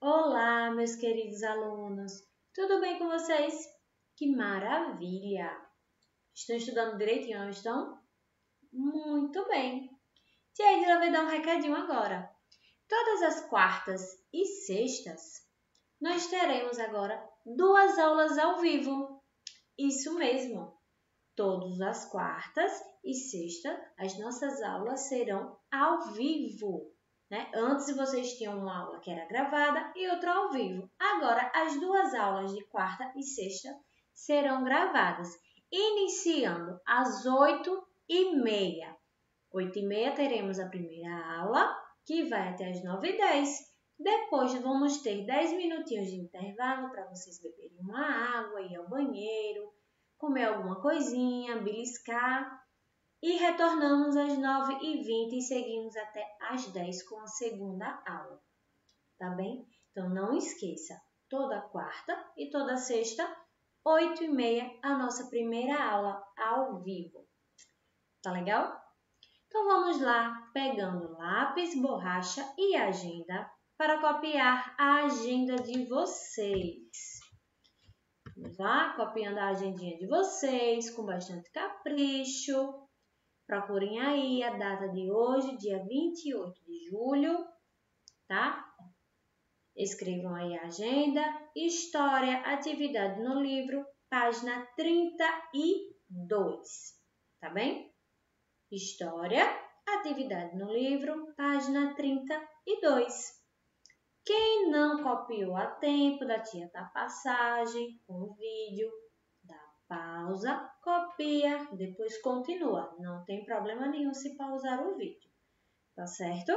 Olá, meus queridos alunos! Tudo bem com vocês? Que maravilha! Estão estudando direitinho, não estão? Muito bem! Tia Edila vai dar um recadinho agora. Todas as quartas e sextas, nós teremos agora 2 aulas ao vivo. Isso mesmo! Todas as quartas e sextas, as nossas aulas serão ao vivo. Antes vocês tinham uma aula que era gravada e outra ao vivo. Agora, as 2 aulas de quarta e sexta serão gravadas, iniciando às 8h30. 8h30 teremos a primeira aula, que vai até às 9h10. Depois vamos ter 10 minutinhos de intervalo para vocês beberem uma água, ir ao banheiro, comer alguma coisinha, beliscar. E retornamos às 9h20 e seguimos até às 10 com a segunda aula, tá bem? Então, não esqueça, toda quarta e toda sexta, 8h30, a nossa primeira aula ao vivo. Tá legal? Então, vamos lá, pegando lápis, borracha e agenda para copiar a agenda de vocês. Vamos lá, copiando a agendinha de vocês com bastante capricho. Procurem aí a data de hoje, dia 28 de julho, tá? Escrevam aí a agenda, história, atividade no livro, página 32, tá bem? História, atividade no livro, página 32. Quem não copiou a tempo da tia da passagem com o vídeo, pausa, copia, depois continua. Não tem problema nenhum se pausar o vídeo, tá certo?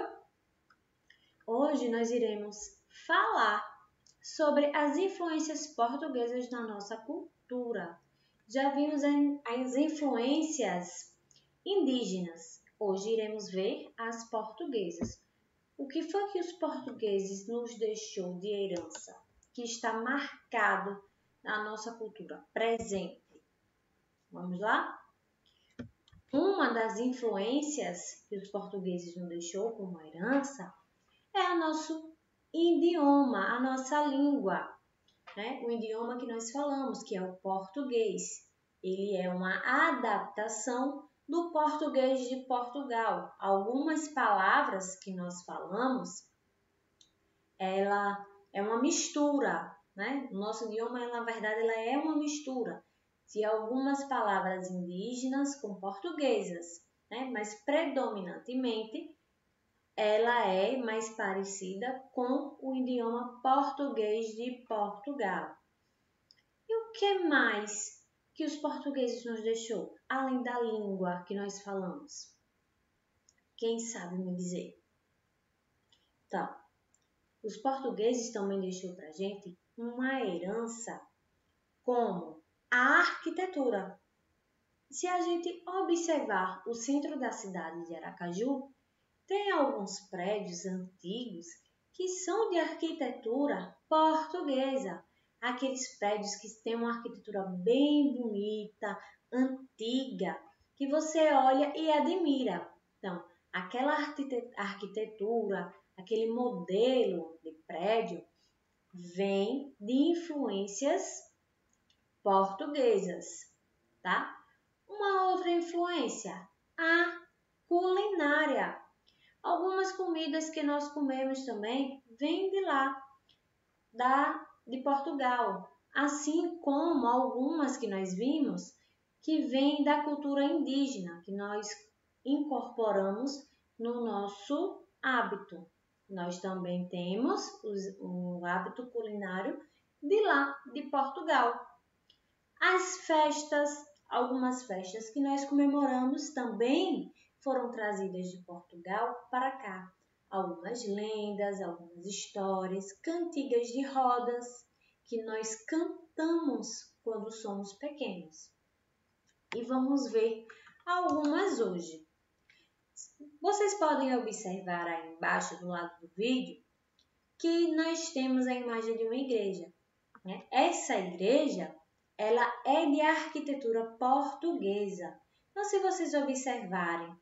Hoje nós iremos falar sobre as influências portuguesas na nossa cultura. Já vimos as influências indígenas. Hoje iremos ver as portuguesas. O que foi que os portugueses nos deixou de herança, que está marcado na nossa cultura presente? Vamos lá? Uma das influências que os portugueses nos deixou como herança é o nosso idioma, a nossa língua, O idioma que nós falamos, que é o português. Ele é uma adaptação do português de Portugal. Algumas palavras que nós falamos, ela é uma mistura, O nosso idioma, na verdade, ela é uma mistura de algumas palavras indígenas com portuguesas, Mas predominantemente ela é mais parecida com o idioma português de Portugal. E o que mais que os portugueses nos deixou, além da língua que nós falamos? Quem sabe me dizer? Então, os portugueses também deixou para a gente uma herança como a arquitetura. Se a gente observar o centro da cidade de Aracaju, tem alguns prédios antigos que são de arquitetura portuguesa. Aqueles prédios que têm uma arquitetura bem bonita, antiga, que você olha e admira. Então, aquela arquitetura, aquele modelo de prédio, vem de influências portuguesas, tá? Uma outra influência, a culinária. Algumas comidas que nós comemos também vêm de lá, de Portugal, assim como algumas que nós vimos que vêm da cultura indígena, que nós incorporamos no nosso hábito. Nós também temos o hábito culinário de lá, de Portugal. As festas, algumas festas que nós comemoramos também foram trazidas de Portugal para cá. Algumas lendas, algumas histórias, cantigas de rodas que nós cantamos quando somos pequenos. E vamos ver algumas hoje. Vocês podem observar aí embaixo do lado do vídeo que nós temos a imagem de uma igreja. Essa igreja, ela é de arquitetura portuguesa. Então, se vocês observarem,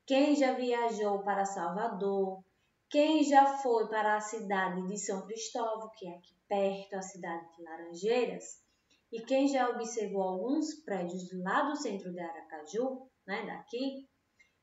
quem já viajou para Salvador, Quem já foi para a cidade de São Cristóvão, que é aqui perto, a cidade de Laranjeiras, e quem já observou alguns prédios lá do centro de Aracaju, né, daqui,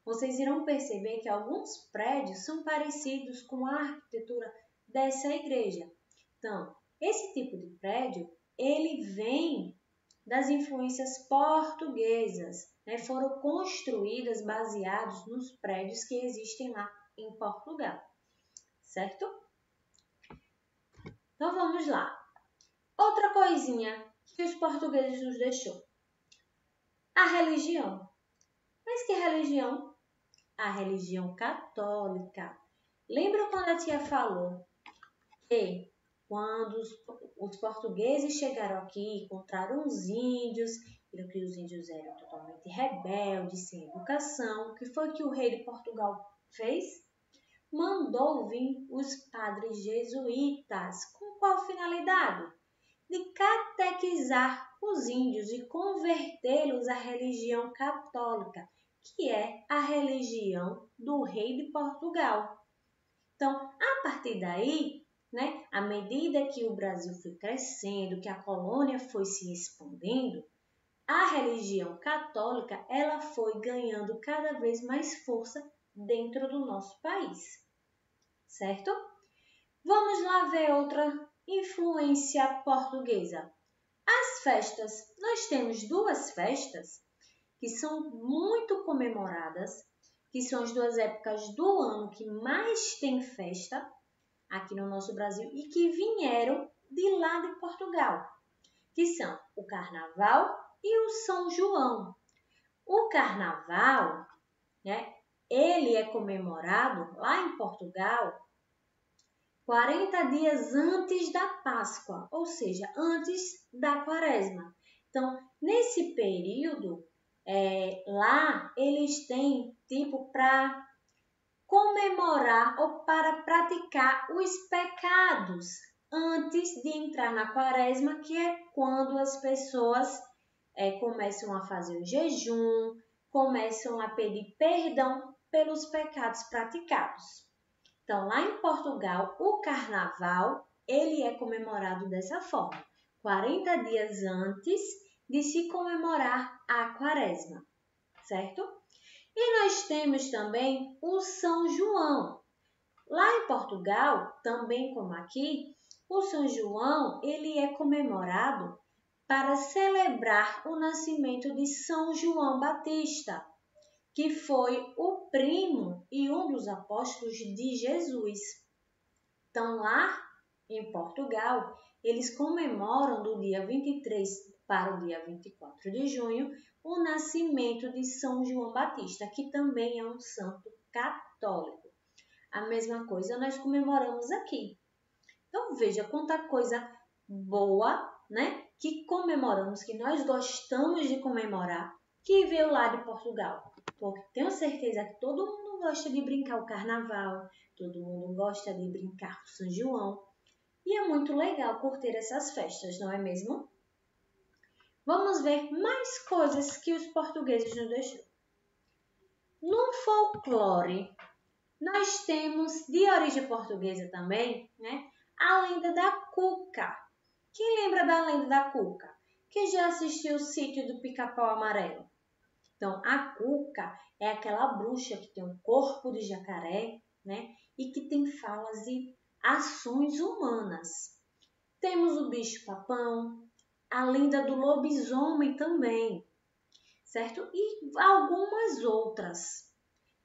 vocês irão perceber que alguns prédios são parecidos com a arquitetura dessa igreja. Então, esse tipo de prédio, ele vem das influências portuguesas, né? Foram construídas baseados nos prédios que existem lá em Portugal, certo? Então, vamos lá. Outra coisinha que os portugueses nos deixou. A religião. Mas que religião? A religião católica. Lembra quando a tia falou que quando os portugueses chegaram aqui, encontraram os índios, viram que os índios eram totalmente rebeldes, sem educação, o que foi que o rei de Portugal fez? Mandou vir os padres jesuítas. Com qual finalidade? De catequizar os índios e convertê-los à religião católica, que é a religião do rei de Portugal. Então, a partir daí, né, à medida que o Brasil foi crescendo, que a colônia foi se expandendo, a religião católica ela foi ganhando cada vez mais força dentro do nosso país, certo? Vamos lá ver outra influência portuguesa. As festas. Nós temos duas festas que são muito comemoradas, que são as duas épocas do ano que mais tem festa aqui no nosso Brasil e que vieram de lá de Portugal, que são o Carnaval e o São João. O Carnaval, né, ele é comemorado lá em Portugal 40 dias antes da Páscoa, ou seja, antes da Quaresma. Então, nesse período, lá eles têm tipo para comemorar ou para praticar os pecados antes de entrar na Quaresma, que é quando as pessoas começam a fazer o jejum, começam a pedir perdão pelos pecados praticados. Então, lá em Portugal, o Carnaval, ele é comemorado dessa forma, 40 dias antes de se comemorar a Quaresma, certo? E nós temos também o São João. Lá em Portugal, também como aqui, o São João, ele é comemorado para celebrar o nascimento de São João Batista, que foi o primo e um dos apóstolos de Jesus. Então, lá em Portugal, eles comemoram do dia 23 para o dia 24 de junho o nascimento de São João Batista, que também é um santo católico. A mesma coisa nós comemoramos aqui. Então, veja quanta coisa boa, né, que comemoramos, que nós gostamos de comemorar, que veio lá de Portugal. Porque tenho certeza que todo mundo gosta de brincar o carnaval, todo mundo gosta de brincar o São João. E é muito legal curtir essas festas, não é mesmo? Vamos ver mais coisas que os portugueses nos deixaram. No folclore, nós temos, de origem portuguesa também, né, a lenda da Cuca. Quem lembra da lenda da Cuca? Quem já assistiu o Sítio do Pica-Pau Amarelo? Então, a Cuca é aquela bruxa que tem um corpo de jacaré, né? E que tem falas e ações humanas. Temos o bicho-papão, a lenda do lobisomem também, certo? E algumas outras.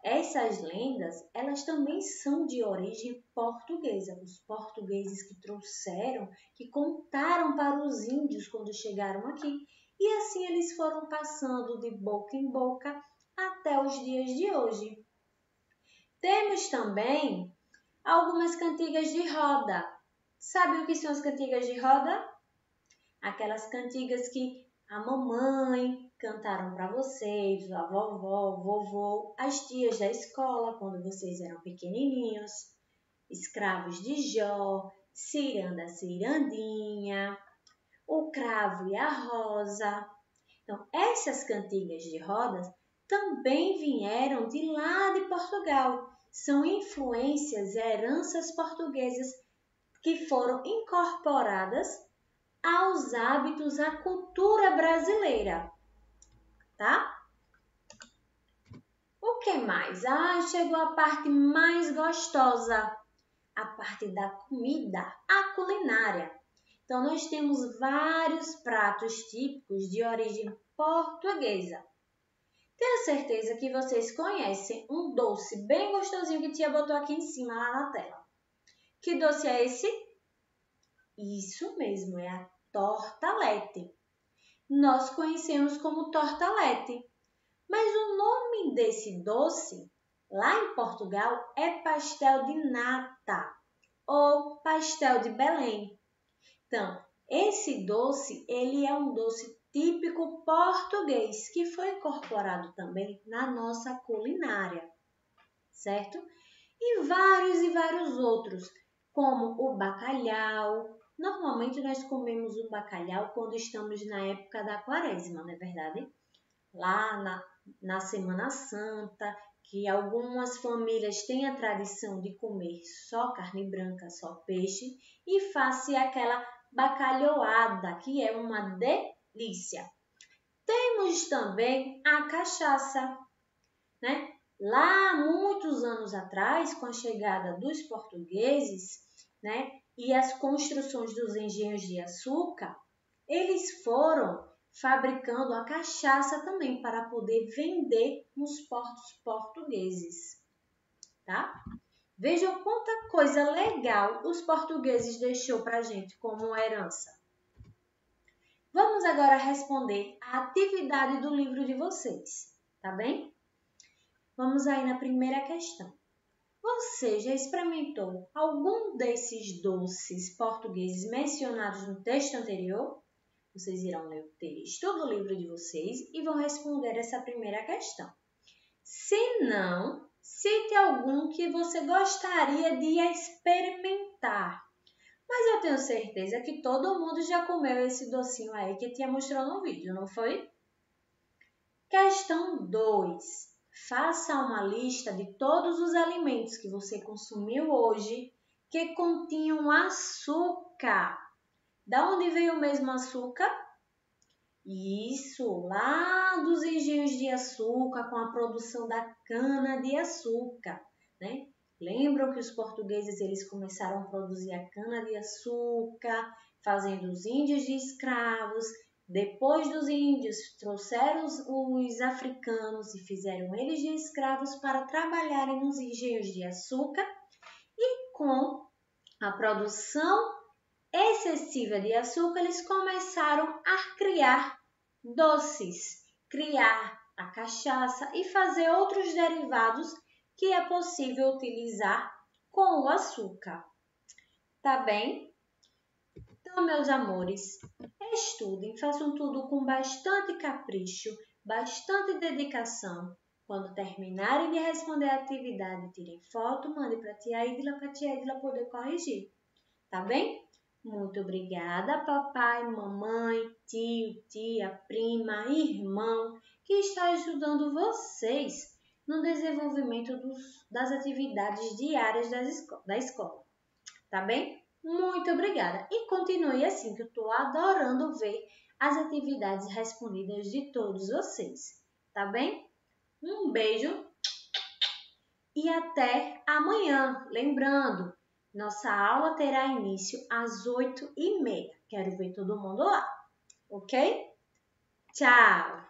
Essas lendas, elas também são de origem portuguesa. Os portugueses que trouxeram, que contaram para os índios quando chegaram aqui. E assim eles foram passando de boca em boca até os dias de hoje. Temos também algumas cantigas de roda. Sabe o que são as cantigas de roda? Aquelas cantigas que a mamãe cantaram para vocês, a vovó, o vovô, as tias da escola quando vocês eram pequenininhos, escravos de Jó, ciranda, cirandinha, o cravo e a rosa. Então, essas cantigas de rodas também vieram de lá de Portugal são influências e heranças portuguesas que foram incorporadas aos hábitos, à cultura brasileira, tá? O que mais? Chegou a parte mais gostosa, a parte da comida, a culinária. Então, nós temos vários pratos típicos de origem portuguesa. Tenho certeza que vocês conhecem um doce bem gostosinho que tia botou aqui em cima lá na tela. Que doce é esse? Isso mesmo, é a torta-lete. Nós conhecemos como torta-lete, mas o nome desse doce, lá em Portugal, é pastel de nata ou pastel de Belém. Então, esse doce, ele é um doce típico português, que foi incorporado também na nossa culinária, certo? E vários outros, como o bacalhau. Normalmente nós comemos o bacalhau quando estamos na época da quaresma, não é verdade? Lá na Semana Santa, que algumas famílias têm a tradição de comer só carne branca, só peixe, e faz-se aquela bacalhoada, que é uma delícia. Temos também a cachaça, né? Lá, muitos anos atrás, com a chegada dos portugueses, né, e as construções dos engenhos de açúcar, eles foram fabricando a cachaça também para poder vender nos portos portugueses, tá? Vejam quanta coisa legal os portugueses deixou para a gente como herança. Vamos agora responder a atividade do livro de vocês, tá bem? Vamos aí na primeira questão. Você já experimentou algum desses doces portugueses mencionados no texto anterior? Vocês irão ler o texto do livro de vocês e vão responder essa primeira questão. Se não, cite algum que você gostaria de experimentar. Mas eu tenho certeza que todo mundo já comeu esse docinho aí que a tia mostrou no vídeo, não foi? Questão 2. Faça uma lista de todos os alimentos que você consumiu hoje que continham açúcar. Da onde veio o mesmo açúcar? Isso, lá dos engenhos de açúcar, com a produção da cana-de-açúcar, né? Lembram que os portugueses eles começaram a produzir a cana-de-açúcar, fazendo os índios de escravos. Depois dos índios, trouxeram os africanos e fizeram eles de escravos para trabalharem nos engenhos de açúcar. E com a produção excessiva de açúcar, eles começaram a criar doces, criar a cachaça e fazer outros derivados que é possível utilizar com o açúcar. Tá bem? Então, meus amores, estudem, façam tudo com bastante capricho, bastante dedicação. Quando terminarem de responder a atividade, tirem foto, mandem para a tia Idila poder corrigir. Tá bem? Muito obrigada, papai, mamãe, tio, tia, prima, irmão, que está ajudando vocês no desenvolvimento das atividades diárias da escola. Tá bem? Muito obrigada. E continue assim, que eu estou adorando ver as atividades respondidas de todos vocês. Tá bem? Um beijo e até amanhã. Lembrando, nossa aula terá início às 8h30. Quero ver todo mundo lá, ok? Tchau!